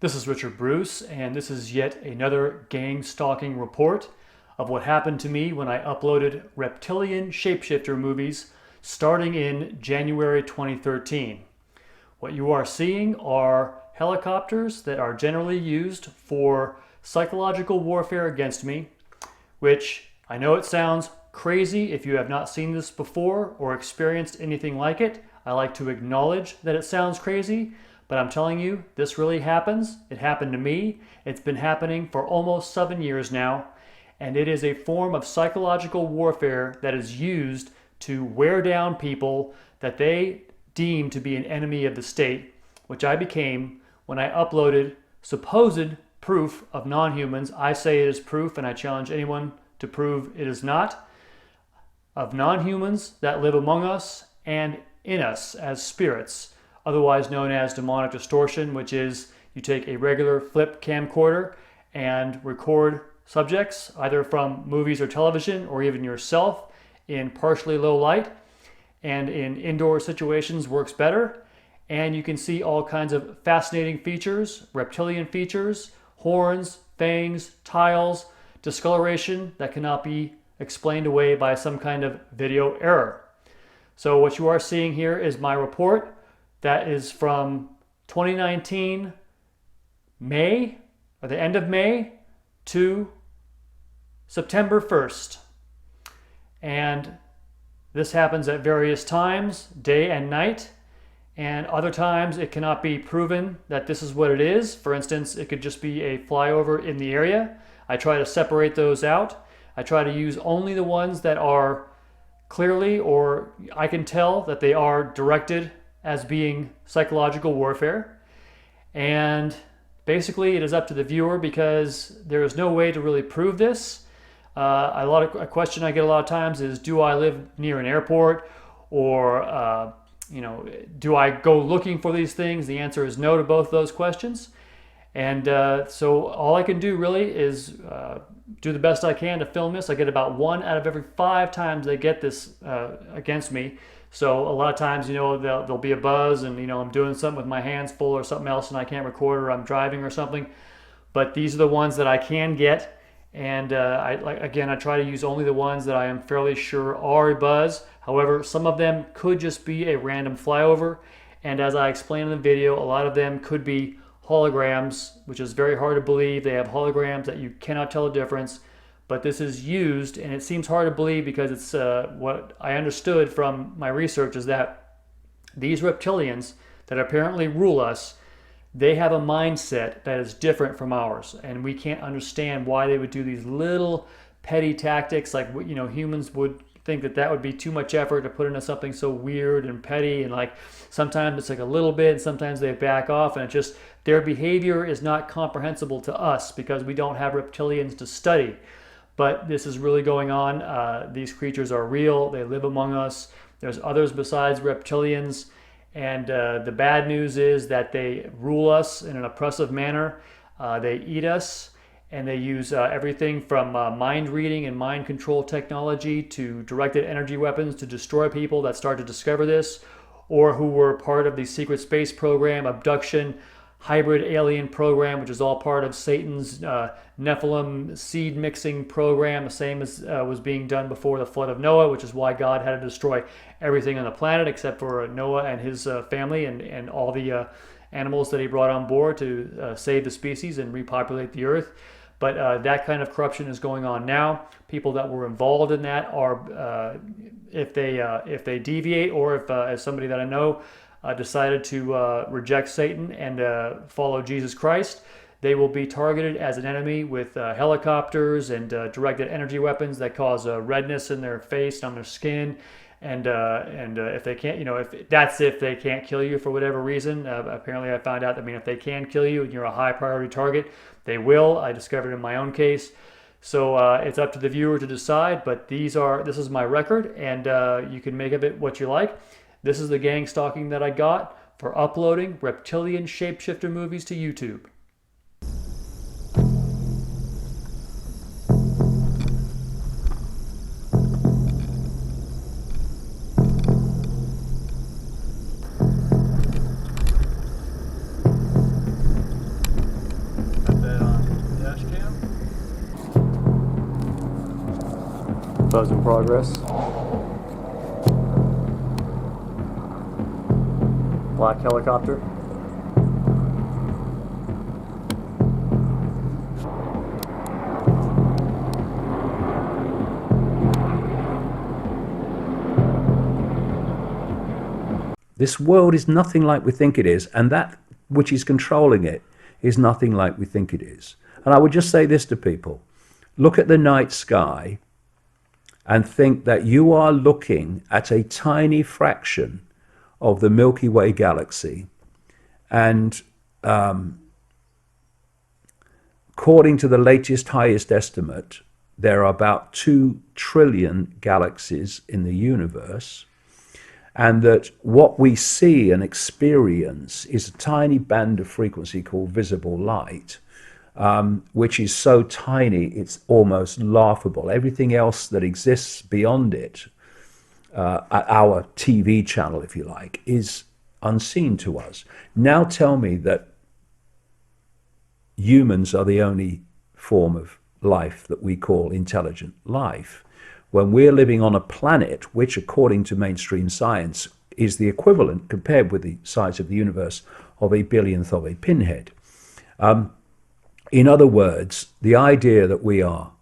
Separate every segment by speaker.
Speaker 1: This is Richard Bruce, and this is yet another gang stalking report of what happened to me when I uploaded reptilian shapeshifter movies starting in January 2013. What you are seeing are helicopters that are generally used for psychological warfare against me, which I know it sounds crazy if you have not seen this before or experienced anything like it. I like to acknowledge that it sounds crazy, but I'm telling you, this really happens. It happened to me. It's been happening for almost 7 years now, and it is a form of psychological warfare that is used to wear down people that they deem to be an enemy of the state, which I became when I uploaded supposed proof of non-humans. I say it is proof, and I challenge anyone to prove it is not, of non-humans that live among us and in us as spirits, otherwise known as demonic distortion, which is you take a regular flip camcorder and record subjects either from movies or television or even yourself in partially low light, and in indoor situations works better, and you can see all kinds of fascinating features, reptilian features, horns, fangs, tiles, discoloration that cannot be explained away by some kind of video error. So what you are seeing here is my report. That is from 2019 May, or the end of May, to September 1st. And this happens at various times, day and night, and other times it cannot be proven that this is what it is. For instance, it could just be a flyover in the area. I try to separate those out. I try to use only the ones that are clearly, or I can tell that they are directed as being psychological warfare. And basically it is up to the viewer, because there is no way to really prove this. A question I get a lot of times is, do I live near an airport, or do I go looking for these things? The answer is no to both those questions. And so all I can do really is do the best I can to film this. I get about 1 out of every 5 times they get this against me. So a lot of times, there'll be a buzz, and I'm doing something with my hands full or something else and I can't record, or I'm driving or something. But these are the ones that I can get, and I try to use only the ones that I am fairly sure are a buzz. However, some of them could just be a random flyover, and as I explained in the video, a lot of them could be holograms, which is very hard to believe. They have holograms that you cannot tell the difference. But this is used, and it seems hard to believe because it's what I understood from my research is that these reptilians that apparently rule us, they have a mindset that is different from ours, and we can't understand why they would do these little petty tactics. Like, humans would think that would be too much effort to put into something so weird and petty, and like sometimes it's like a little bit, and sometimes they back off, and it's just their behavior is not comprehensible to us because we don't have reptilians to study. But this is really going on. These creatures are real. They live among us. There's others besides reptilians. And the bad news is that they rule us in an oppressive manner. They eat us, and they use everything from mind reading and mind control technology to directed energy weapons to destroy people that start to discover this, or who were part of the secret space program, Abduction, hybrid alien program, which is all part of Satan's Nephilim seed mixing program, the same as was being done before the flood of Noah, which is why God had to destroy everything on the planet except for Noah and his family and all the animals that he brought on board to save the species and repopulate the earth. But that kind of corruption is going on now. People that were involved in that are, if they deviate, or if as somebody that I know decided to reject Satan and follow Jesus Christ, they will be targeted as an enemy with helicopters and directed energy weapons that cause redness in their face, on their skin, and if they can't, if they can't kill you for whatever reason. Apparently, I found out that if they can kill you and you're a high priority target, they will. I discovered in my own case. So it's up to the viewer to decide. But this is my record, and you can make of it what you like. This is the gang stalking that I got for uploading reptilian shapeshifter movies to YouTube. Buzz in progress. Black helicopter.
Speaker 2: This world is nothing like we think it is, and that which is controlling it is nothing like we think it is. And I would just say this to people. Look at the night sky and think that you are looking at a tiny fraction of the Milky Way galaxy. And according to the latest, highest estimate, there are about 2 trillion galaxies in the universe. And that what we see and experience is a tiny band of frequency called visible light, which is so tiny it's almost laughable. Everything else that exists beyond it, our TV channel, if you like, is unseen to us. Now tell me that humans are the only form of life that we call intelligent life, when we're living on a planet which, according to mainstream science, is the equivalent, compared with the size of the universe, of a billionth of a pinhead. In other words, the idea that we are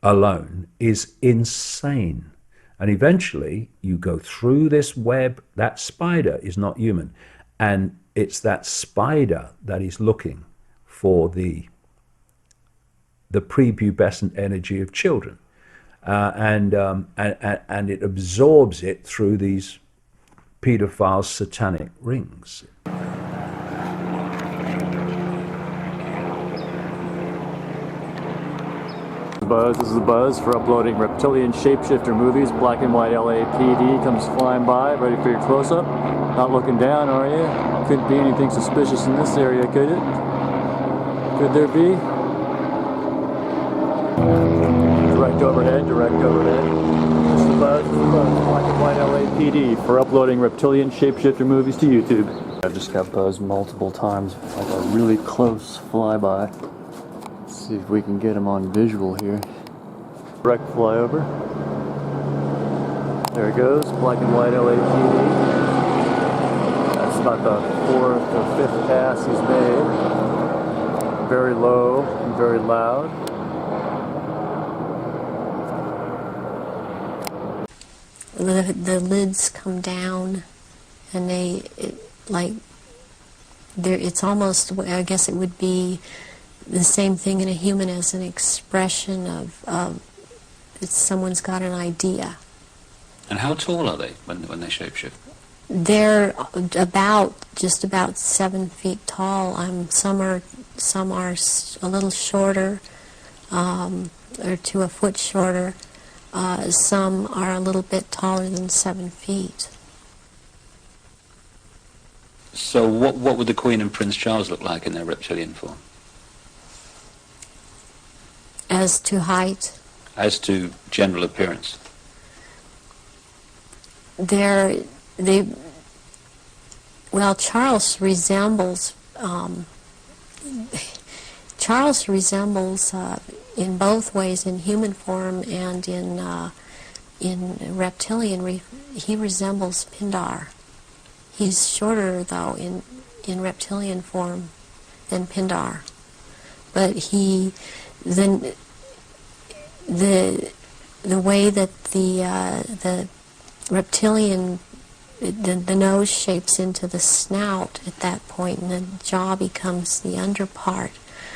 Speaker 2: alone is insane. And eventually, you go through this web. That spider is not human. And it's that spider that is looking for the prepubescent energy of children. And it absorbs it through these pedophile satanic rings.
Speaker 1: Buzz, this is the buzz for uploading reptilian shapeshifter movies. Black and white LAPD comes flying by, ready for your close-up. Not looking down, are you? Couldn't be anything suspicious in this area, could it? Could there be? Direct overhead, direct overhead. This is the buzz, Black and white LAPD for uploading reptilian shapeshifter movies to YouTube. I've just got buzzed multiple times, like a really close flyby. Let's see if we can get him on visual here. Direct flyover. There it goes, black and white LAPD. That's about the 4th or 5th pass he's made. Very low and very loud.
Speaker 3: The lids come down, and it's almost, I guess it would be the same thing in a human as an expression of someone's got an idea.
Speaker 4: And how tall are they when they shapeshift?
Speaker 3: They're just about 7 feet tall. Some are a little shorter, or to a foot shorter. Some are a little bit taller than 7 feet.
Speaker 4: So what would the Queen and Prince Charles look like in their reptilian form?
Speaker 3: As to height?
Speaker 4: As to general appearance?
Speaker 3: Charles resembles in both ways, in human form and in reptilian. He resembles Pindar. He's shorter though in reptilian form than Pindar, but the way that the reptilian, the nose shapes into the snout at that point, and the jaw becomes the under part.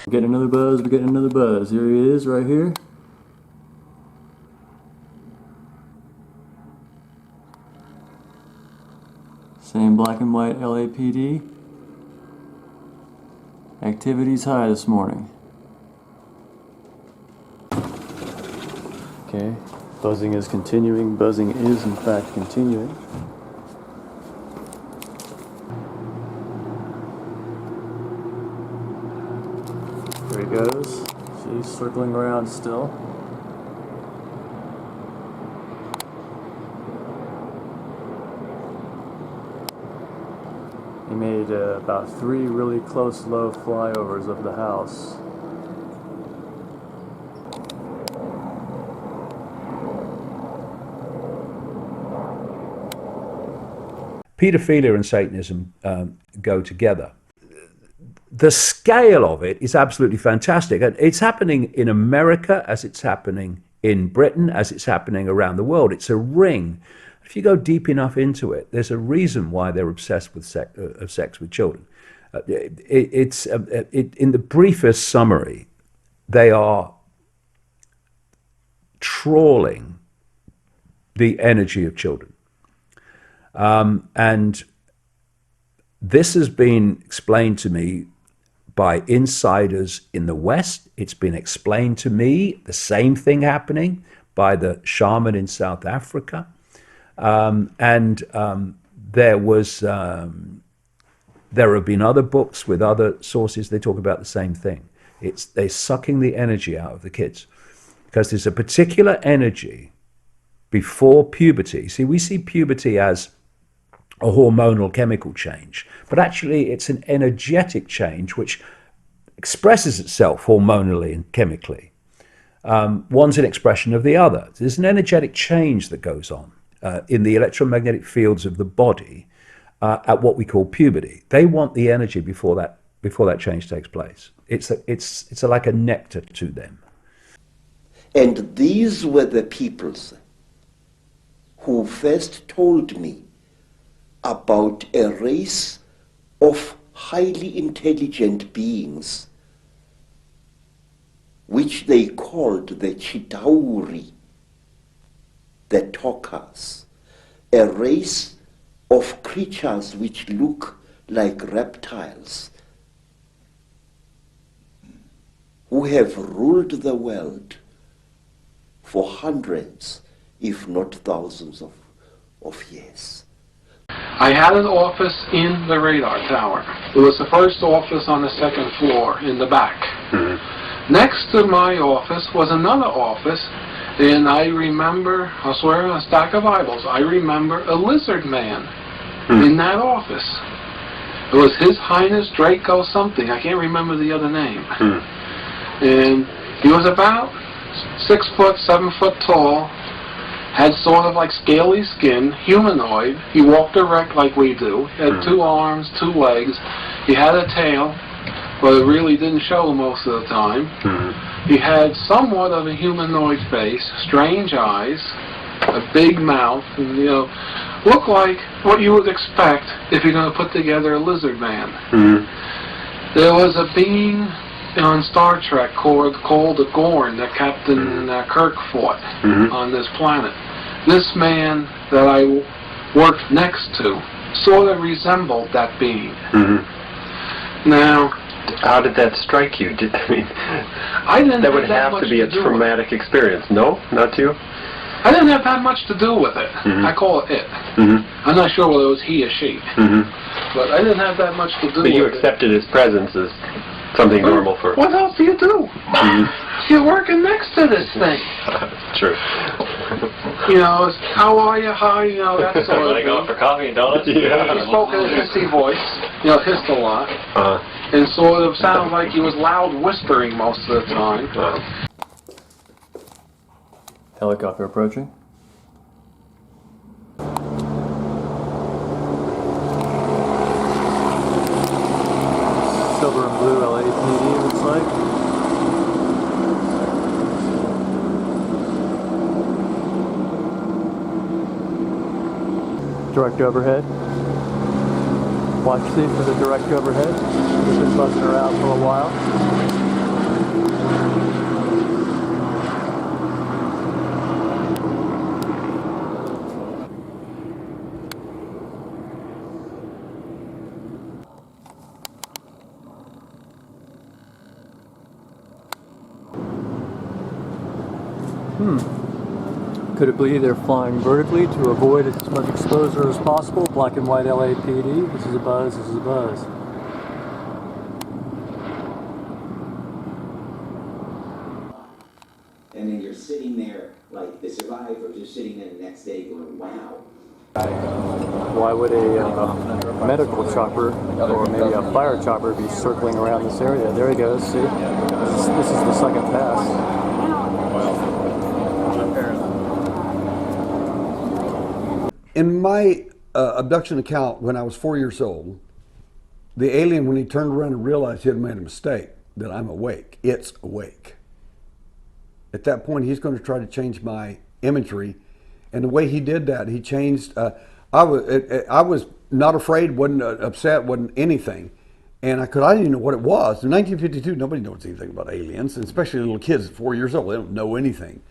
Speaker 1: We're getting another buzz, we're getting another buzz. Here he is, right here. Same black and white LAPD. Activity's high this morning. Okay, buzzing is continuing. Buzzing is in fact continuing. There he goes. She's circling around still. He made about 3 really close low flyovers of the house.
Speaker 2: Pedophilia and Satanism go together. The scale of it is absolutely fantastic. And it's happening in America as it's happening in Britain, as it's happening around the world. It's a ring. If you go deep enough into it, there's a reason why they're obsessed with sex with children. In the briefest summary, they are trawling the energy of children. And this has been explained to me by insiders in the West. It's been explained to me, the same thing happening, by the shaman in South Africa. There have been other books with other sources. They talk about the same thing. They're sucking the energy out of the kids because there's a particular energy before puberty. See, we see puberty as a hormonal chemical change, but actually it's an energetic change which expresses itself hormonally and chemically. One's an expression of the other. There's an energetic change that goes on in the electromagnetic fields of the body at what we call puberty. They want the energy before that change takes place. It's like a nectar to them.
Speaker 5: And these were the peoples who first told me about a race of highly intelligent beings which they called the Chitauri, the talkers, a race of creatures which look like reptiles, who have ruled the world for hundreds, if not thousands of years.
Speaker 6: I had an office in the radar tower. It was the first office on the second floor in the back. Mm-hmm. Next to my office was another office, and I remember, I swear on a stack of Bibles, I remember a lizard man in that office. It was His Highness Draco something. I can't remember the other name. And he was about 6 foot, 7 foot tall, had sort of like scaly skin, humanoid. He walked erect like we do. He had 2 arms, 2 legs. He had a tail, but it really didn't show most of the time. He had somewhat of a humanoid face, strange eyes, a big mouth, and looked like what you would expect if you're going to put together a lizard man. There was a being on Star Trek called the Gorn that Captain Kirk fought on this planet. This man that I worked next to sort of resembled that being. Now,
Speaker 7: how did that strike you?
Speaker 6: I didn't.
Speaker 7: That would have to be a traumatic experience. No, not you.
Speaker 6: I didn't have that much to do with it. I call it it. I'm not sure whether it was he or she, but I didn't have that much to do with it.
Speaker 7: But you accepted his presence as something normal for...
Speaker 6: What else do you do? You're working next to this thing.
Speaker 7: True.
Speaker 6: It's, how are you? Hi, that sort of thing.
Speaker 7: Going for coffee and donuts?
Speaker 6: Yeah. He spoke in a hissy voice, hissed a lot, and sort of sounded like he was loud whispering most of the time.
Speaker 1: Helicopter approaching. Silver and blue LAPD, looks like. Direct overhead. Watch see for the direct overhead. We've been buzzing around for a while. Could it be they're flying vertically to avoid as much exposure as possible? Black and white LAPD. This is a buzz. This is a buzz.
Speaker 8: And then you're sitting there like they survived, or just sitting there the next day going, wow.
Speaker 1: Why would a medical chopper or maybe a fire chopper be circling around this area? There he goes. See, this is the second pass.
Speaker 9: In my abduction account when I was 4 years old. The alien, when he turned around and realized he had made a mistake, that I'm awake, it's awake. At that point, he's going to try to change my imagery. And the way he did that, he changed, I was not afraid, wasn't upset, wasn't anything. And I didn't even know what it was. In 1952, nobody knows anything about aliens, and especially little kids at 4 years old, they don't know anything.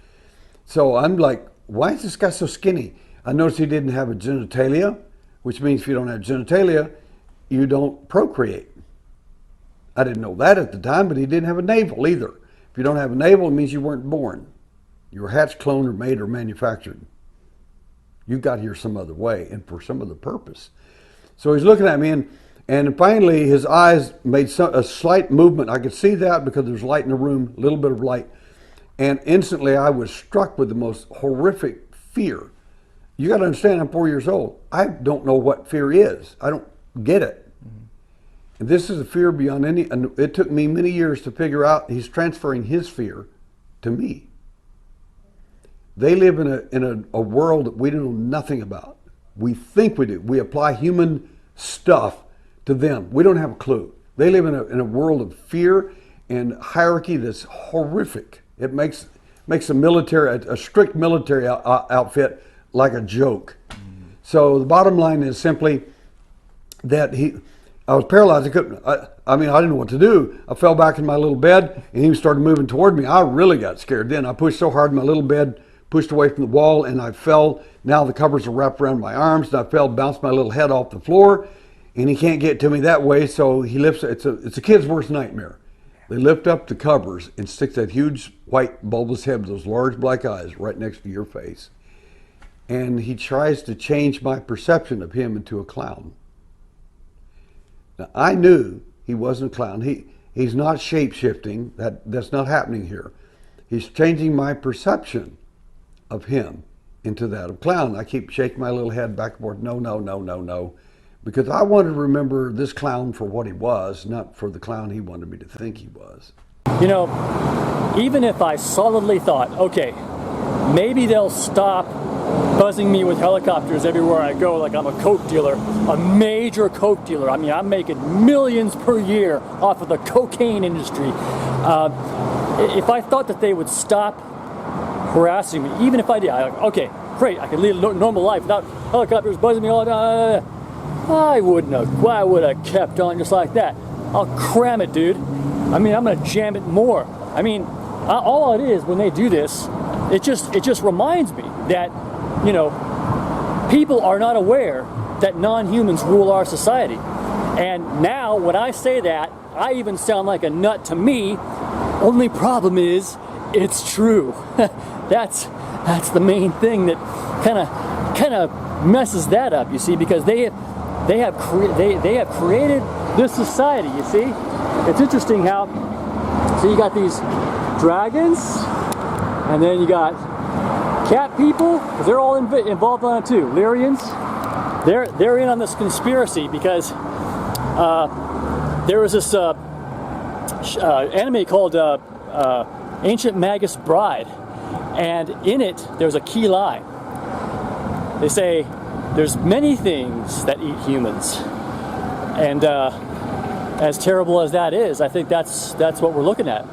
Speaker 9: So I'm like, why is this guy so skinny? I noticed he didn't have a genitalia, which means if you don't have genitalia, you don't procreate. I didn't know that at the time, but he didn't have a navel either. If you don't have a navel, it means you weren't born. You were hatched, cloned, or made, or manufactured. You got here some other way and for some other purpose. So he's looking at me, and finally his eyes made a slight movement. I could see that because there was light in the room, a little bit of light. And instantly I was struck with the most horrific fear. You got to understand, I'm 4 years old. I don't know what fear is. I don't get it. And this is a fear beyond any, and it took me many years to figure out he's transferring his fear to me. They live in a world that we know nothing about. We think we do. We apply human stuff to them. We don't have a clue. They live in a world of fear and hierarchy that's horrific. It makes a military, a strict military outfit like a joke. So the bottom line is simply that I was paralyzed. I didn't know what to do. I fell back in my little bed, and he started moving toward me. I really got scared then. I pushed so hard in my little bed, pushed away from the wall, and I fell. Now the covers are wrapped around my arms, and I fell, bounced my little head off the floor, and he can't get to me that way, so he lifts. It's a kid's worst nightmare. They lift up the covers and stick that huge white bulbous head with those large black eyes right next to your face. And he tries to change my perception of him into a clown. Now, I knew he wasn't a clown. He's not shape-shifting. That's not happening here. He's changing my perception of him into that of clown. I keep shaking my little head back and forth. No, no, no, no, no. Because I wanted to remember this clown for what he was, not for the clown he wanted me to think he was.
Speaker 1: You know, even if I solidly thought, okay, maybe they'll stop buzzing me with helicopters everywhere I go like I'm a coke dealer, a major coke dealer. I mean, I'm making millions per year off of the cocaine industry. If I thought that they would stop harassing me, even if I did, okay, great, I could lead a normal life without helicopters buzzing me all the time. I wouldn't have. Why would I kept on just like that? I'll cram it, dude. I mean, I'm gonna jam it more. I mean, all it is when they do this, it just reminds me that, you know, people are not aware that non-humans rule our society. And now when I say that, I even sound like a nut to me. Only problem is, it's true. That's the main thing that kind of messes that up, you see, because they have created this society, you see. It's interesting how, so you got these dragons, and then you got cat people, because they're all involved on it too. Lyrians, they're in on this conspiracy because there was this anime called Ancient Magus Bride, and in it there's a key line. They say there's many things that eat humans, and as terrible as that is, I think that's what we're looking at.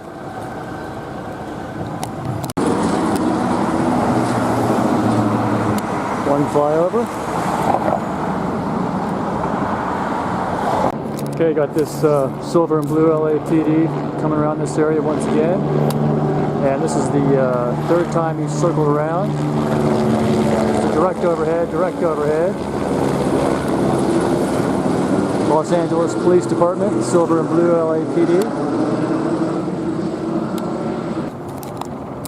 Speaker 1: One flyover. Okay, got this silver and blue LAPD coming around this area once again, and this is the third time he's circled around. Direct overhead, direct overhead. Los Angeles Police Department, silver and blue LAPD.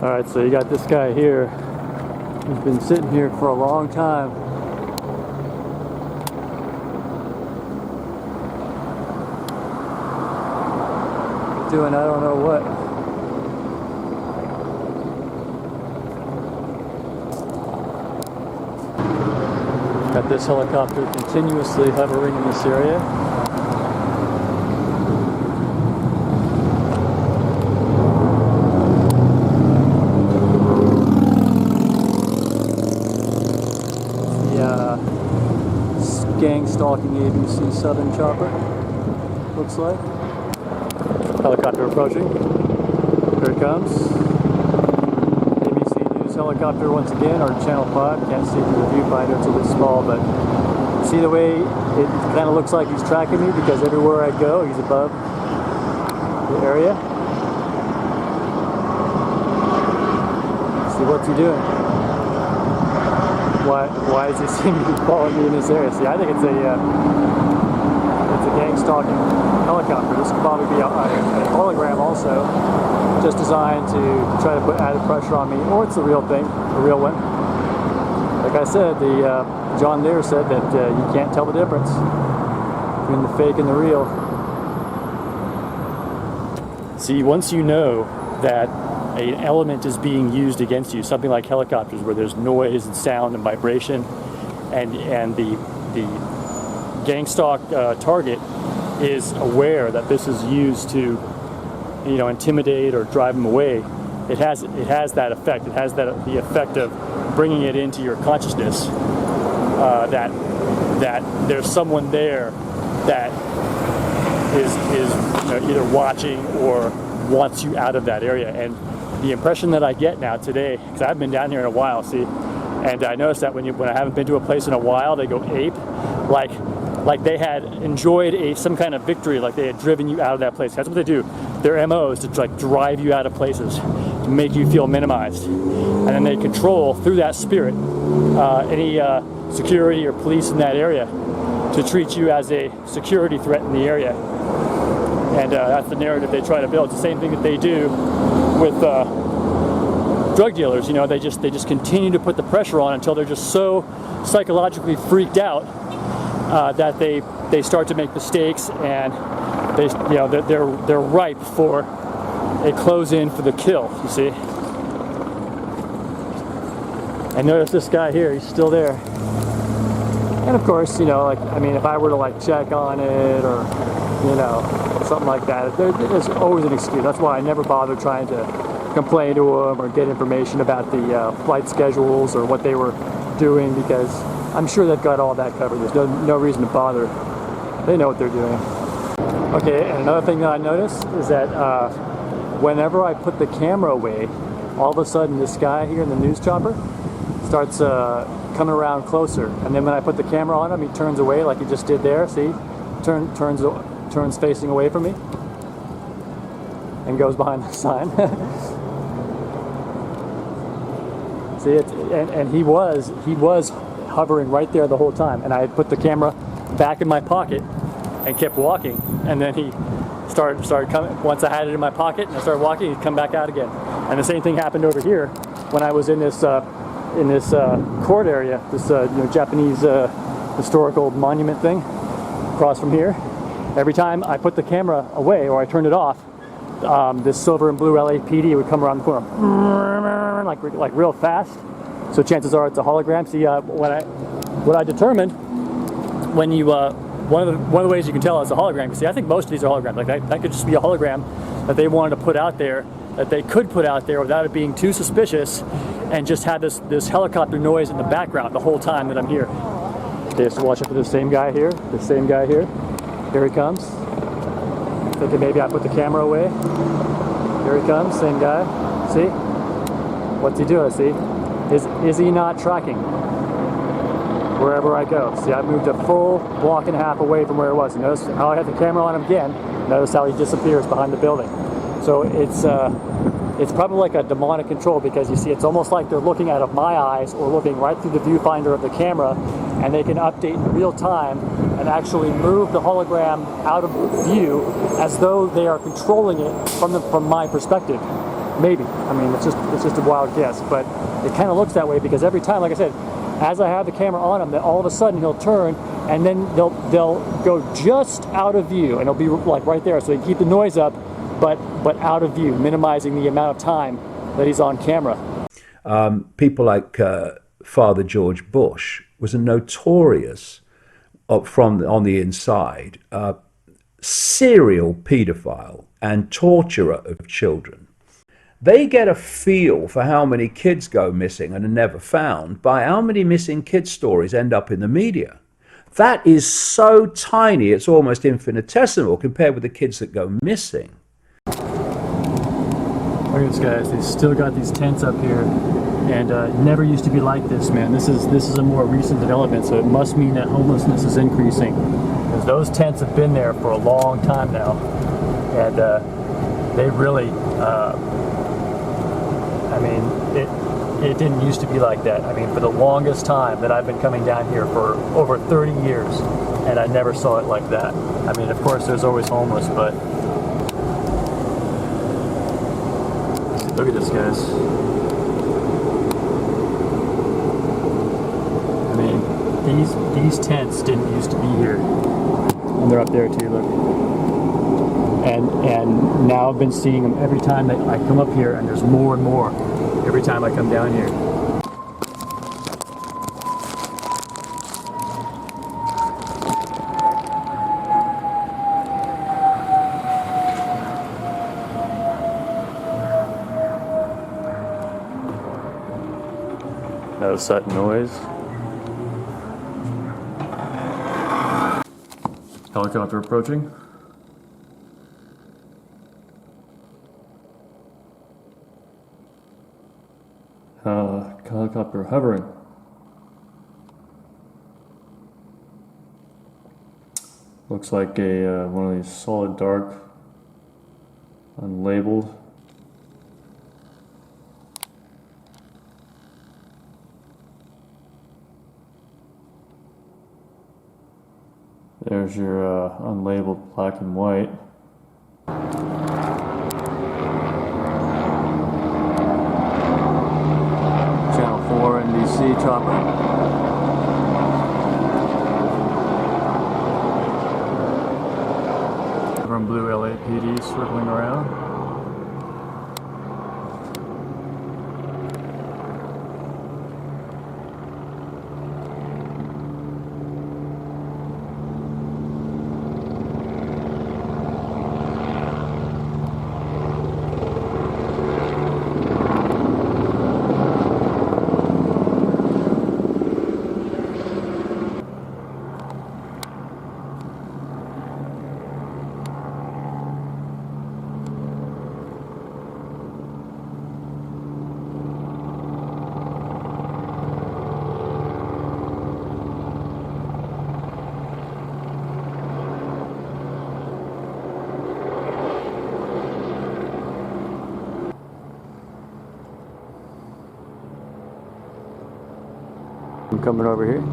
Speaker 1: Alright, so you got this guy here. He's been sitting here for a long time. Doing I don't know what. Got this helicopter continuously hovering in this area. gang stalking ABC Southern chopper. Looks like. Helicopter approaching. Here it comes. ABC News helicopter once again, or Channel 5. Can't see through the viewfinder, it's a bit small, but see the way it kind of looks like he's tracking me, because everywhere I go, he's above the area. See, what's he doing? Why does he seem to be following me in this area? See, I think it's a gang stalking helicopter. This could probably be a hologram also, just designed to try to put added pressure on me, or it's the real thing, the real one. Like I said, John Lear said that you can't tell the difference between the fake and the real. See, once you know that an element is being used against you, something like helicopters where there's noise and sound and vibration, and the gang stalk target is aware that this is used to, you know, intimidate or drive them away, it has that effect. It has the effect of bringing it into your consciousness that there's someone there that is you know, either watching or wants you out of that area. And the impression that I get now today, because I haven't been down here in a while, see, and I noticed that when I haven't been to a place in a while, they go ape, like they had enjoyed some kind of victory, like they had driven you out of that place. That's what they do. Their MO is to like drive you out of places, to make you feel minimized, and then they control through that spirit any security or police in that area to treat you as a security threat in the area. And that's the narrative they try to build. It's the same thing that they do with drug dealers. You know, they just continue to put the pressure on until they're just so psychologically freaked out that they start to make mistakes, and they're ripe for a close in for the kill. You see. And notice this guy here, he's still there. And of course, you know, like, I mean, if I were to like check on it or, you know, something like that, there's always an excuse. That's why I never bother trying to complain to them or get information about the flight schedules or what they were doing, because I'm sure they've got all that covered. There's no reason to bother. They know what they're doing. Okay, and another thing that I noticed is that whenever I put the camera away, all of a sudden this guy here in the news chopper starts coming around closer, and then when I put the camera on him, he turns away like he just did there. See, turns facing away from me and goes behind the sign. See, and he was hovering right there the whole time, and I had put the camera back in my pocket and kept walking, and then he started coming. Once I had it in my pocket and I started walking, he'd come back out again. And the same thing happened over here when I was in this court area, this Japanese historical monument thing across from here. Every time I put the camera away or I turned it off, this silver and blue LAPD would come around the corner like real fast. So chances are it's a hologram. See, what I determined when you one of the ways you can tell it's a hologram. You see, I think most of these are holograms. Like that could just be a hologram that they wanted to put out there, that they could put out there without it being too suspicious, and just had this helicopter noise in the background the whole time that I'm here. Okay, so watch out for this same guy here. This same guy here. Here he comes. Thinking maybe I put the camera away. Here he comes, same guy. See? What's he doing? See? Is he not tracking wherever I go? See, I moved a full block and a half away from where it was. You notice how I have the camera on him again. Notice how he disappears behind the building. So it's probably like a demonic control, because you see, it's almost like they're looking out of my eyes or looking right through the viewfinder of the camera, and they can update in real time and actually move the hologram out of view as though they are controlling it from my perspective. Maybe. I mean, it's just a wild guess, but it kind of looks that way, because every time, like I said, as I have the camera on him, then all of a sudden he'll turn, and then they'll go just out of view, and it'll be like right there, so they keep the noise up, but out of view, minimizing the amount of time that he's on camera.
Speaker 2: People like Father George Bush was a notorious, on the inside, serial pedophile and torturer of children. They get a feel for how many kids go missing and are never found by how many missing kids stories end up in the media. That is so tiny, it's almost infinitesimal compared with the kids that go missing.
Speaker 1: Look at this, guys. They still got these tents up here, and it never used to be like this, man. This is a more recent development, so it must mean that homelessness is increasing, because those tents have been there for a long time now, and they really, I mean, it didn't used to be like that. I mean, for the longest time that I've been coming down here for over 30 years, and I never saw it like that. I mean, of course, there's always homeless, but look at this, guys. I mean, these tents didn't used to be here, and they're up there too. Look, and now I've been seeing them every time that I come up here, and there's more and more every time I come down here. No sudden noise. Helicopter approaching. Helicopter hovering. Looks like a one of these solid dark, unlabeled. There's your unlabeled black and white. Channel 4 NBC chopper. From blue LAPD circling around. I'm coming over here.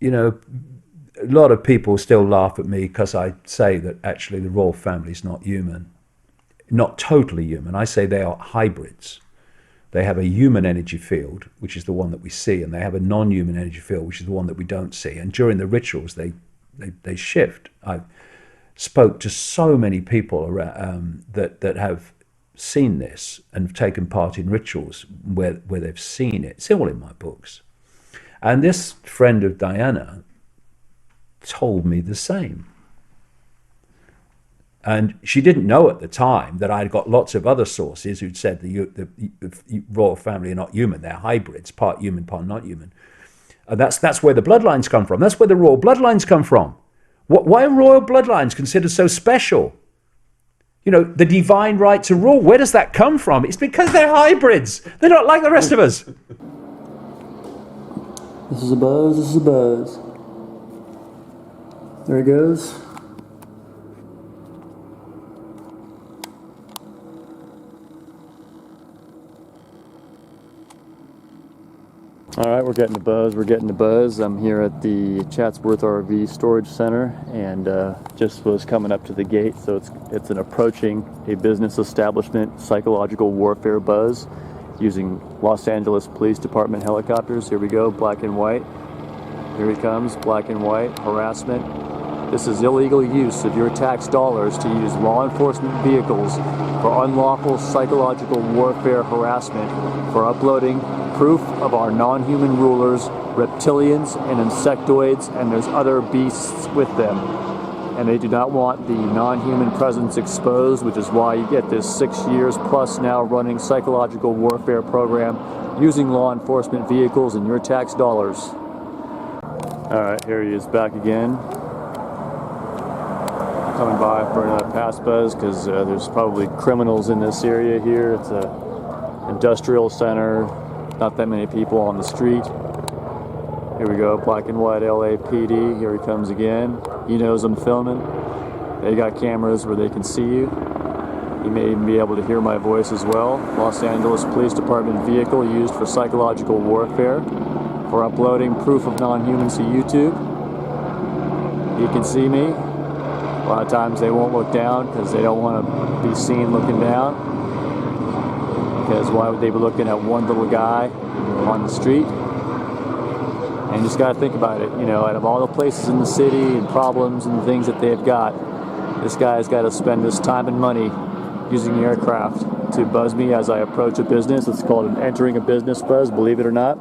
Speaker 2: You know, a lot of people still laugh at me because I say that actually the royal family is not human. Not totally human. I say they are hybrids. They have a human energy field, which is the one that we see, and they have a non-human energy field, which is the one that we don't see. And during the rituals, they shift. I spoke to so many people around, that have seen this and have taken part in rituals where they've seen it. It's all in my books. And this friend of Diana told me the same. And she didn't know at the time that I'd got lots of other sources who'd said the royal family are not human. They're hybrids, part human, part not human. And that's where the bloodlines come from. That's where the royal bloodlines come from. Why are royal bloodlines considered so special? You know, the divine right to rule, where does that come from? It's because they're hybrids. They're not like the rest of us.
Speaker 1: This is a buzz, this is a buzz. There he goes. All right, we're getting the buzz, we're getting the buzz. I'm here at the Chatsworth RV Storage Center, and just was coming up to the gate, so it's an approaching a business establishment psychological warfare buzz using Los Angeles Police Department helicopters. Here we go, black and white. Here he comes, black and white, harassment. This is illegal use of your tax dollars to use law enforcement vehicles for unlawful psychological warfare harassment, for uploading proof of our non-human rulers, reptilians and insectoids, and there's other beasts with them. And they do not want the non-human presence exposed, which is why you get this 6 years plus now running psychological warfare program using law enforcement vehicles and your tax dollars. Alright, here he is back again. Coming by for another pass buzz because there's probably criminals in this area here. It's a industrial center, not that many people on the street. Here we go, black and white LAPD, here he comes again. He knows I'm filming. They got cameras where they can see you. You may even be able to hear my voice as well. Los Angeles Police Department vehicle used for psychological warfare, for uploading proof of non-humans to YouTube. You can see me. A lot of times they won't look down because they don't want to be seen looking down. Because why would they be looking at one little guy on the street? And you just got to think about it, you know, out of all the places in the city and problems and things that they've got, this guy's got to spend this time and money using the aircraft to buzz me as I approach a business. It's called an entering a business buzz, believe it or not.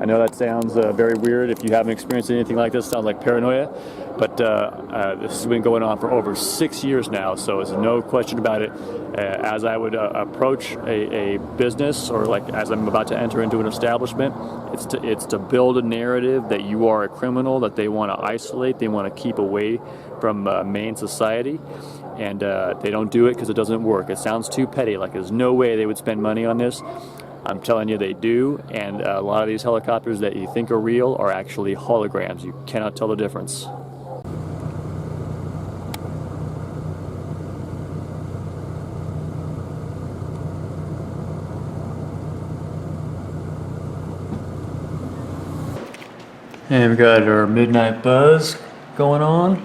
Speaker 1: I know that sounds very weird. If you haven't experienced anything like this, it sounds like paranoia. But this has been going on for over 6 years now, so there's no question about it. As I would approach a business, or like as I'm about to enter into an establishment, it's to build a narrative that you are a criminal, that they want to isolate, they want to keep away from main society. And they don't do it because it doesn't work. It sounds too petty, like there's no way they would spend money on this. I'm telling you they do, and a lot of these helicopters that you think are real are actually holograms. You cannot tell the difference. And we've got our midnight buzz going on.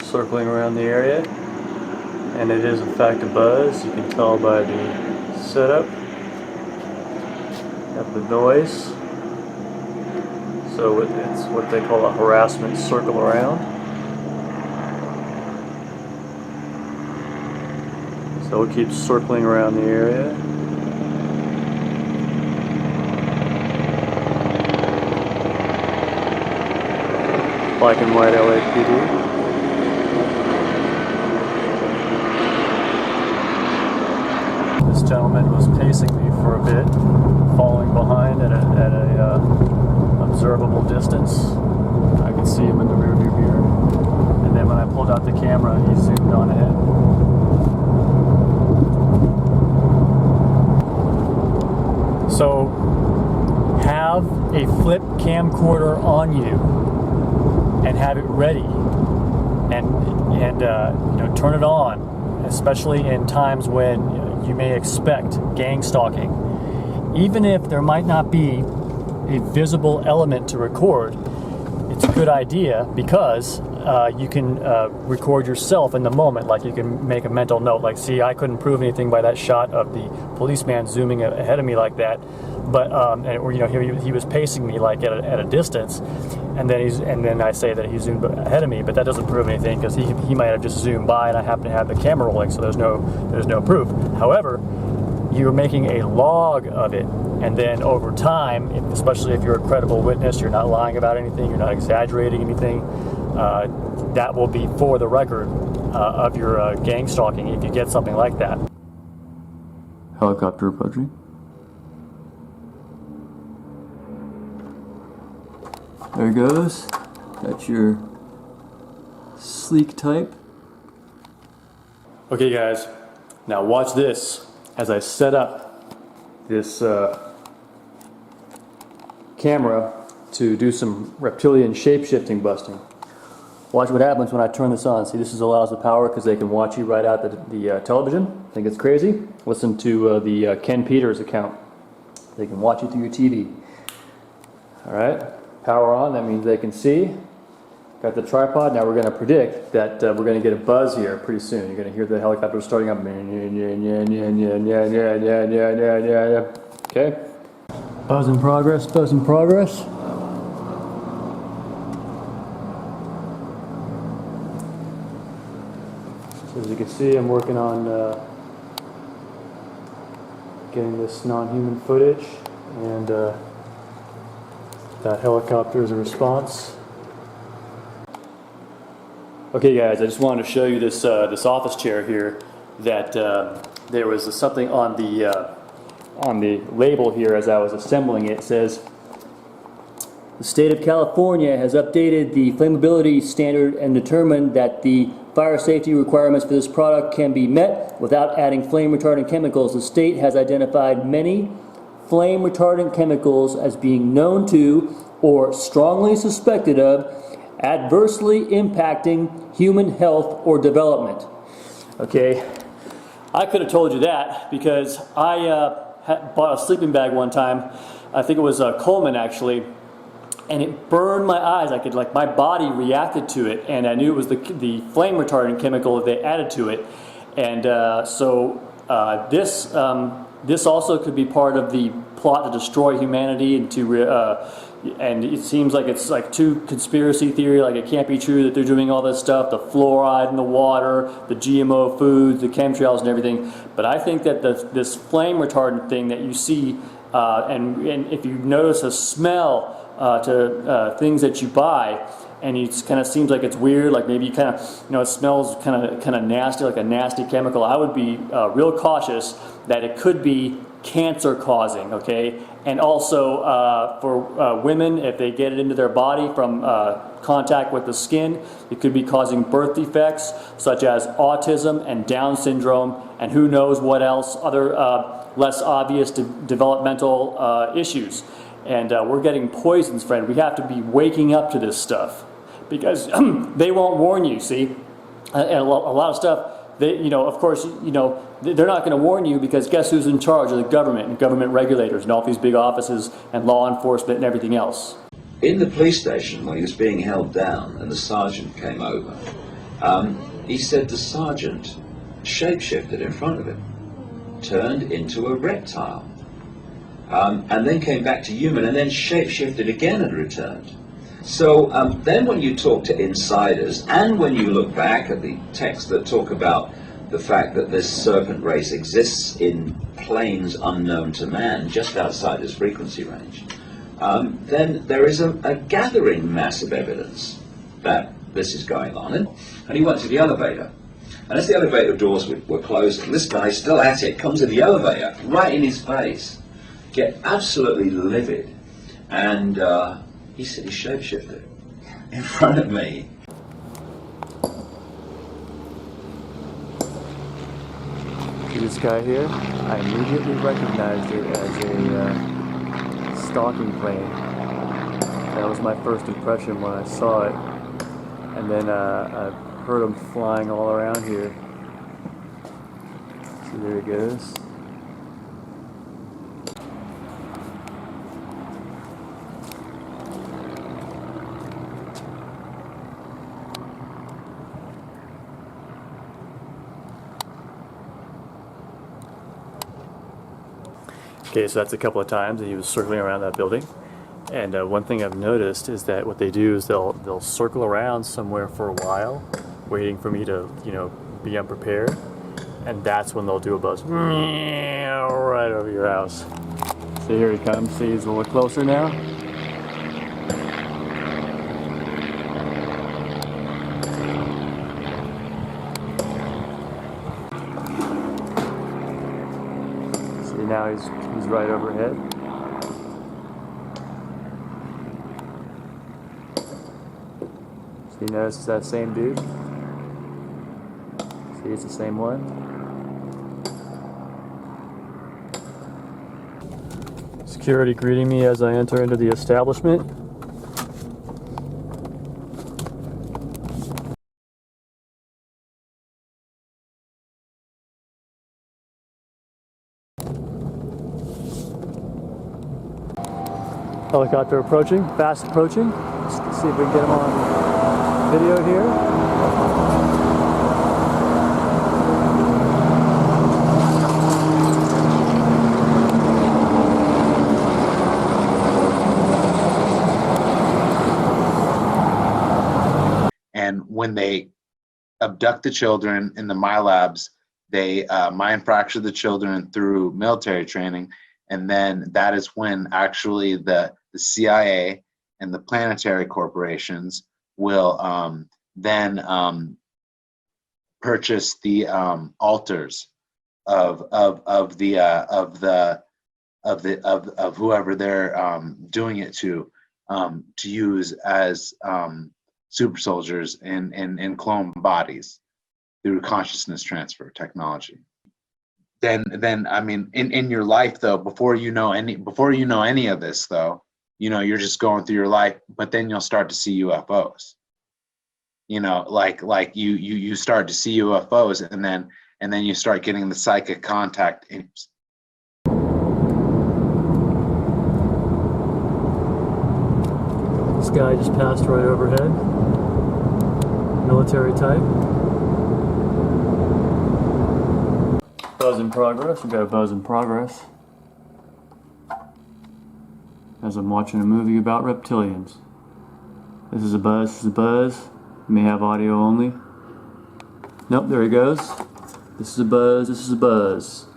Speaker 1: Circling around the area, and it is in fact a buzz. You can tell by the setup of the noise. So it's what they call a harassment circle around. So it keeps circling around the area. Black and white LAPD. This gentleman was pacing me for a bit, falling behind at a observable distance. I could see him in the rearview mirror, and then when I pulled out the camera, he zoomed on ahead. So, have a flip camcorder on you, and have it ready, and you know, turn it on, especially in times when you may expect gang stalking. Even if there might not be a visible element to record, it's a good idea because you can record yourself in the moment. Like you can make a mental note, like, see, I couldn't prove anything by that shot of the policeman zooming ahead of me like that, but or you know, he was pacing me like at a distance, and then I say that he zoomed ahead of me, but that doesn't prove anything because he might have just zoomed by and I happen to have the camera rolling, so there's no proof. However, you're making a log of it, and then over time, especially if you're a credible witness, you're not lying about anything, you're not exaggerating anything, that will be for the record of your gang stalking if you get something like that. Helicopter approaching. There it goes. Got your sleek type. Okay guys, now watch this as I set up this camera to do some reptilian shape-shifting busting. Watch what happens when I turn this on. See, this allows the power because they can watch you right out the television. Think it's crazy? Listen to the Ken Peters account. They can watch you through your TV. Alright, power on, that means they can see. Got the tripod. Now we're going to predict that we're going to get a buzz here pretty soon. You're going to hear the helicopter starting up. Okay. Buzz in progress. Buzz in progress. So as you can see, I'm working on getting this non-human footage, and that helicopter is a response. Okay guys, I just wanted to show you this this office chair here that there was something on the label here as I was assembling it. It says, the state of California has updated the flammability standard and determined that the fire safety requirements for this product can be met without adding flame retardant chemicals. The state has identified many flame retardant chemicals as being known to or strongly suspected of adversely impacting human health or development. Okay, I could have told you that because I bought a sleeping bag one time. I think it was Coleman actually, and it burned my eyes. I could, like, my body reacted to it, and I knew it was the flame retardant chemical that they added to it. And this also could be part of the plot to destroy humanity and to and it seems like it's like too conspiracy theory, like it can't be true that they're doing all this stuff, the fluoride in the water, the GMO foods, the chemtrails and everything. But I think that this flame retardant thing that you see, and if you notice a smell to things that you buy, and it kind of seems like it's weird, like maybe you kind of, it smells kind of nasty, like a nasty chemical, I would be real cautious that it could be cancer causing, okay? And also for women, if they get it into their body from contact with the skin, it could be causing birth defects such as autism and Down syndrome, and who knows what else, other less obvious developmental issues. And we're getting poisons, friend. We have to be waking up to this stuff because they won't warn you, see? And a lot of stuff, they, of course, they're not going to warn you because guess who's in charge of the government and government regulators and all these big offices and law enforcement and everything else.
Speaker 10: In the police station when he was being held down and the sergeant came over, he said the sergeant shapeshifted in front of him, turned into a reptile, and then came back to human and then shapeshifted again and returned. So then when you talk to insiders and when you look back at the texts that talk about the fact that this serpent race exists in planes unknown to man, just outside his frequency range, then there is a gathering mass of evidence that this is going on. And he went to the elevator. And as the elevator doors were closing, this guy, still at it, comes in the elevator, right in his face, get absolutely livid. And he said he shapeshifted in front of me.
Speaker 1: This guy here, I immediately recognized it as a stalking plane. That was my first impression when I saw it. And then I heard them flying all around here. So there he goes. Okay, so that's a couple of times that he was circling around that building. And one thing I've noticed is that what they do is they'll circle around somewhere for a while, waiting for me to, be unprepared. And that's when they'll do a buzz right over your house. So here he comes. See, he's a little closer now. See, now he's right overhead. See, notice it's that same dude. See, it's the same one. Security greeting me as I enter into the establishment. Helicopter approaching, fast approaching. Let's see if we can get him on. video here.
Speaker 11: And when they abduct the children in the MyLabs, they mind fracture the children through military training, and then that is when actually the CIA and the planetary corporations will then purchase the altars of whoever they're doing it to use as super soldiers in clone bodies through consciousness transfer technology. Then I mean, in your life though, before you know any of this though, you know, you're just going through your life, but then you'll start to see UFOs. You know, like you start to see UFOs, and then you start getting the psychic contact.
Speaker 1: This guy just passed right overhead. Military type. Buzz in progress. We got a buzz in progress. As I'm watching a movie about reptilians. This is a buzz. This is a buzz. You may have audio only. Nope, there he goes. This is a buzz. This is a buzz.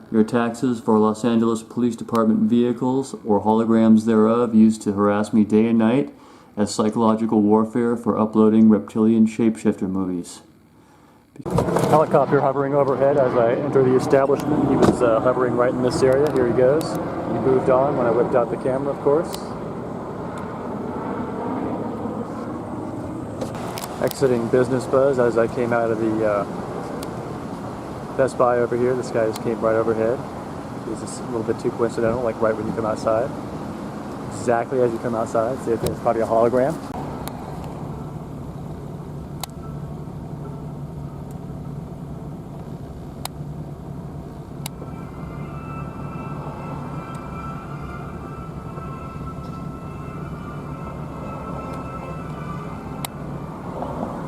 Speaker 1: Your taxes for Los Angeles Police Department vehicles or holograms thereof used to harass me day and night as psychological warfare for uploading reptilian shapeshifter movies. Helicopter hovering overhead as I enter the establishment. He was hovering right in this area. Here he goes. He moved on when I whipped out the camera, of course. Exiting Business Buzz as I came out of the Best Buy over here. This guy just came right overhead. He's just a little bit too coincidental, like right when you come outside. Exactly as you come outside. See, it's probably a hologram.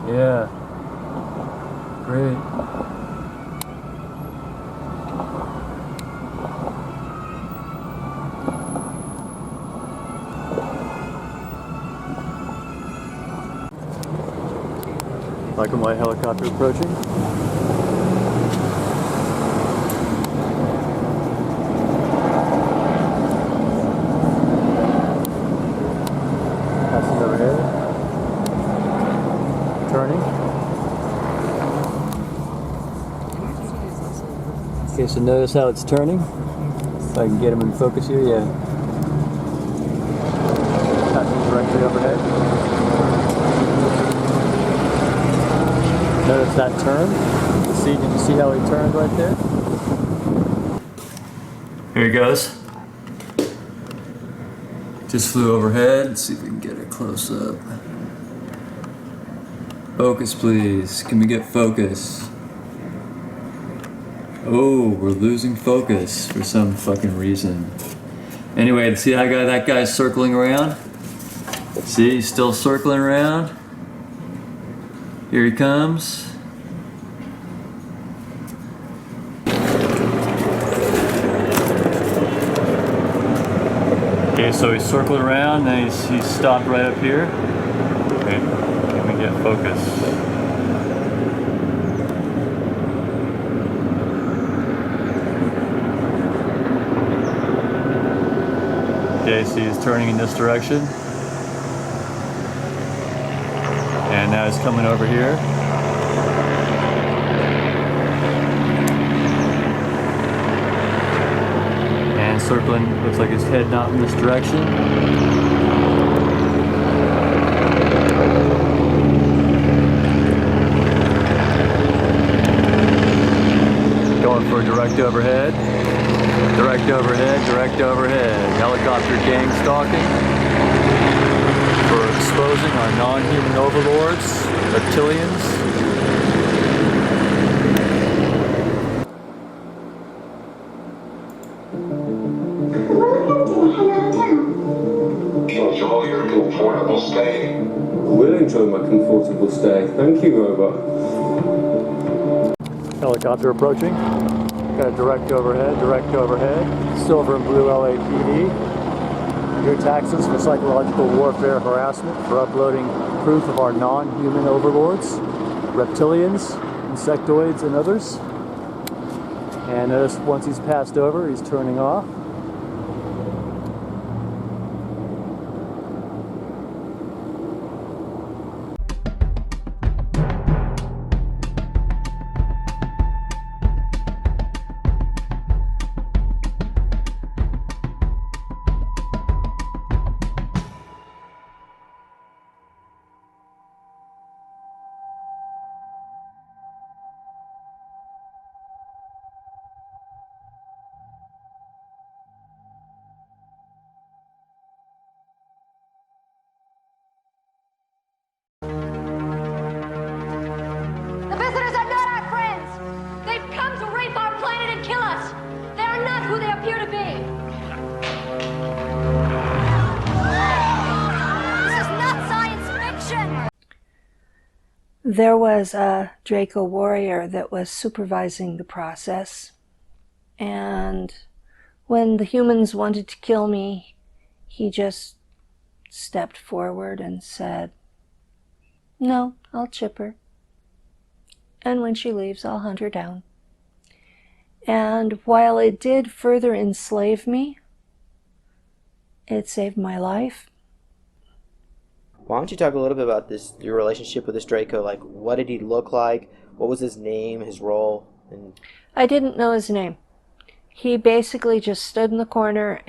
Speaker 1: Yeah. Great. Like my helicopter approaching. Passing overhead. Turning. Okay, so notice how it's turning. If I can get him in focus here, yeah. Passing directly overhead. Notice that turn. Can you see how he turned right there? Here he goes. Just flew overhead. Let's see if we can get a close up. Focus, please. Can we get focus? Oh, we're losing focus for some fucking reason. Anyway, see how that guy's circling around? See, he's still circling around. Here he comes. Okay, so he's circling around, and he's stopped right up here. Okay, can we get focus? Okay, so he's turning in this direction. And now he's coming over here. And circling, looks like his head not in this direction. Going for direct overhead. Direct overhead, direct overhead. Helicopter gang stalking. For exposing our non-human overlords, reptilians.
Speaker 12: Enjoy your comfortable stay. Willing to comfortable stay. Thank you, robot.
Speaker 1: Helicopter approaching. Got a direct overhead, silver and blue LAPD. Your taxes for psychological warfare harassment for uploading proof of our non-human overlords, reptilians, insectoids, and others. And notice once he's passed over, he's turning off.
Speaker 13: The visitors are not our friends! They've come to rape our planet and kill us! They are not who they appear to be! This is not science fiction!
Speaker 14: There was a Draco warrior that was supervising the process, and when the humans wanted to kill me, he just stepped forward and said, "No, I'll chip her. And when she leaves, I'll hunt her down." And while it did further enslave me, it saved my life.
Speaker 15: Why don't you talk a little bit about your relationship with this Draco? Like, what did he look like? What was his name, his role? And
Speaker 14: I didn't know his name. He basically just stood in the corner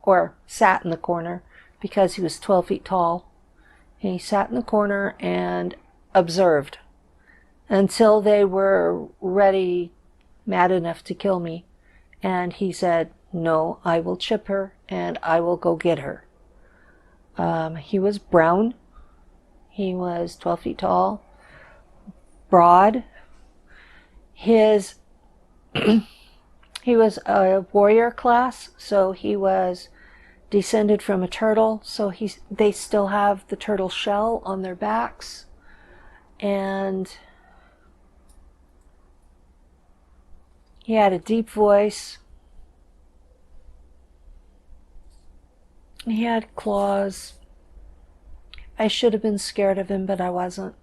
Speaker 14: or sat in the corner, because he was 12 feet tall. He sat in the corner and observed until they were ready, mad enough to kill me. And he said, "No, I will chip her and I will go get her." He was brown. He was 12 feet tall, broad. He was a warrior class, so he was descended from a turtle, so they still have the turtle shell on their backs. And he had a deep voice. He had claws. I should have been scared of him, but I wasn't.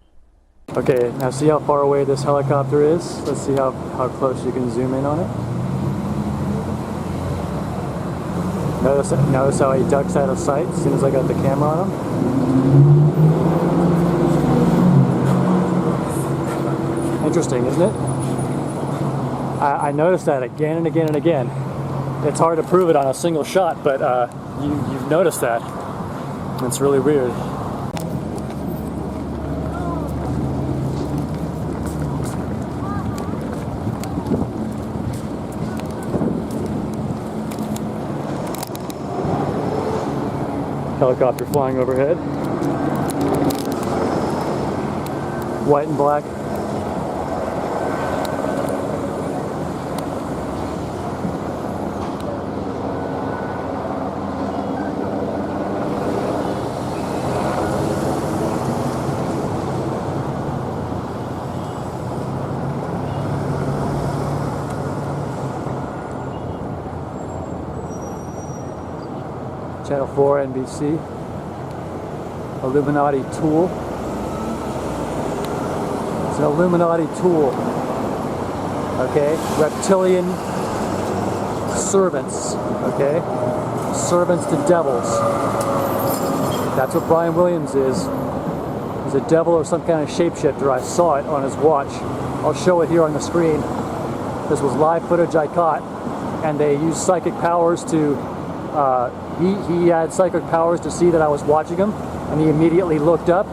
Speaker 1: Okay, now see how far away this helicopter is? Let's see how close you can zoom in on it. Notice how he ducks out of sight as soon as I got the camera on him? Interesting, isn't it? I noticed that again and again and again. It's hard to prove it on a single shot, but you've noticed that. It's really weird. Helicopter flying overhead. White and black. Channel 4 NBC, Illuminati tool. It's an Illuminati tool, okay? Reptilian servants, okay? Servants to devils. That's what Brian Williams is. He's a devil or some kind of shapeshifter. I saw it on his watch. I'll show it here on the screen. This was live footage I caught, and they used psychic powers to he had psychic powers to see that I was watching him, and he immediately looked up.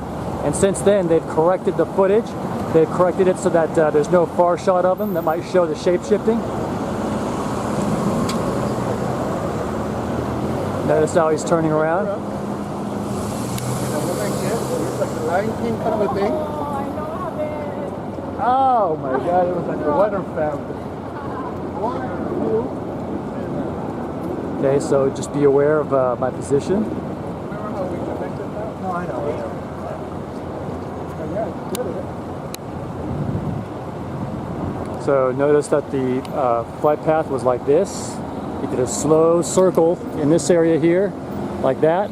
Speaker 1: And since then, they've corrected the footage. They've corrected it so that there's no far shot of him that might show the shape-shifting. Notice how he's turning around. Oh my God, it was like a weather fountain. Okay, so just be aware of my position.
Speaker 16: Remember how we connected that? No, I know.
Speaker 1: So notice that the flight path was like this. He did a slow circle in this area here, like that,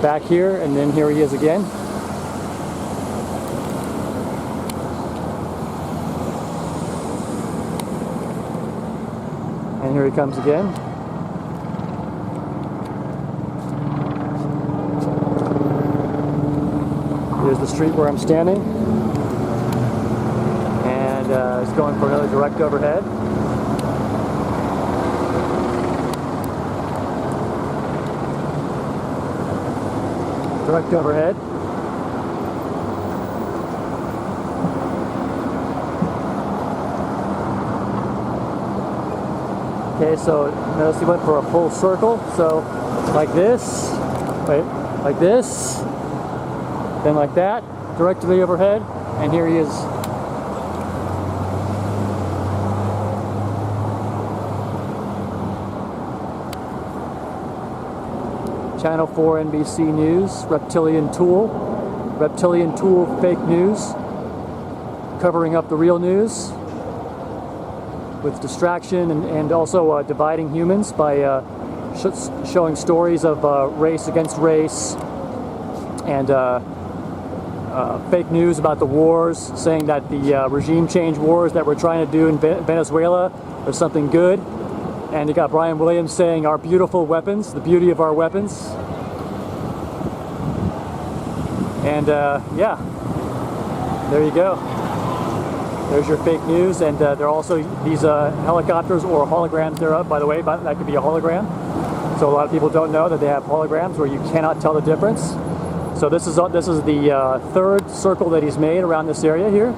Speaker 1: back here, and then here he is again. And here he comes again. Here's the street where I'm standing. And it's going for another direct overhead. Direct overhead. Okay, so notice he went for a full circle. So like this, wait, like this, then like that, directly overhead, and here he is. Channel 4 NBC News, reptilian tool fake news, covering up the real news with distraction and also dividing humans by showing stories of race against race and fake news about the wars, saying that the regime change wars that we're trying to do in Venezuela are something good. And you got Brian Williams saying our beautiful weapons, the beauty of our weapons. And yeah, there you go. There's your fake news, and there are also these helicopters or holograms thereof, by the way, but that could be a hologram. So a lot of people don't know that they have holograms where you cannot tell the difference. So this is the third circle that he's made around this area here.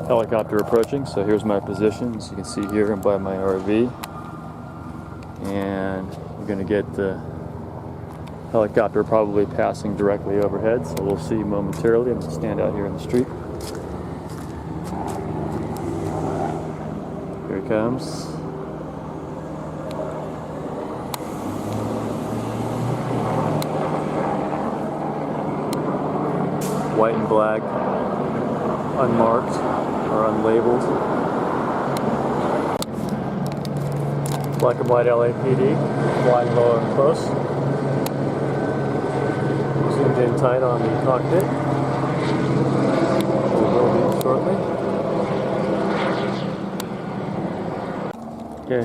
Speaker 1: Helicopter approaching, so here's my position, as you can see here by my RV. And we're going to get the helicopter probably passing directly overhead, so we'll see momentarily. I'm going to stand out here in the street. Here he comes. White and black, unmarked or unlabeled. Black and white LAPD, flying low and close. Zoomed in tight on the cockpit. We will be shortly. Okay,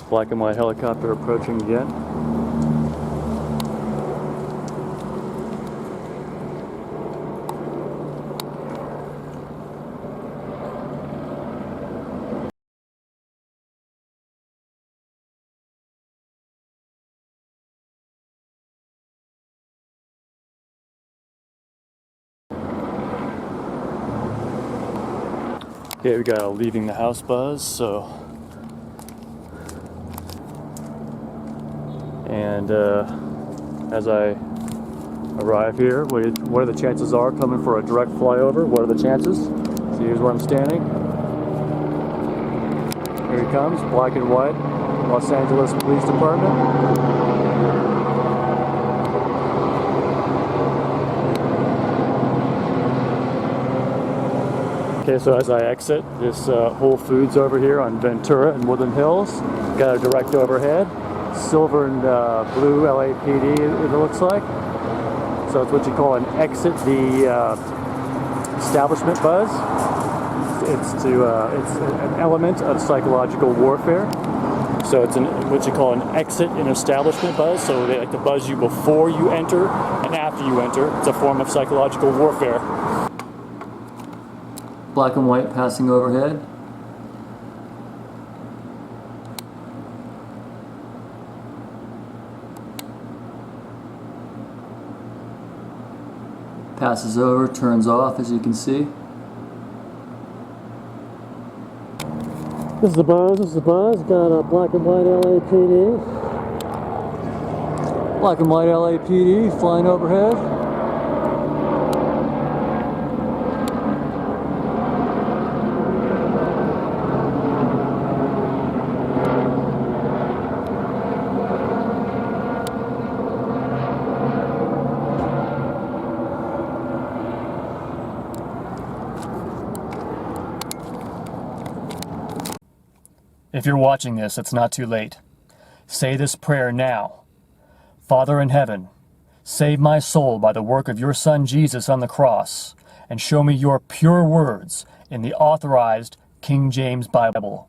Speaker 1: black and white helicopter approaching again. Okay, we got a leaving the house buzz, so. And as I arrive here, what are the chances are coming for a direct flyover? What are the chances? So here's where I'm standing. Here he comes, black and white, Los Angeles Police Department. Okay, so as I exit this Whole Foods over here on Ventura and Woodland Hills, got a direct overhead, silver and blue LAPD it looks like. So it's what you call an exit the establishment buzz. It's an element of psychological warfare. So it's what you call an exit in establishment buzz. So they like to buzz you before you enter and after you enter. It's a form of psychological warfare. Black and white passing overhead. Passes over, turns off, as you can see. This is the buzz. Got a black and white LAPD. Black and white LAPD flying overhead. If you're watching this, it's not too late. Say this prayer now. Father in heaven, save my soul by the work of your Son Jesus on the cross, and show me your pure words in the authorized King James Bible.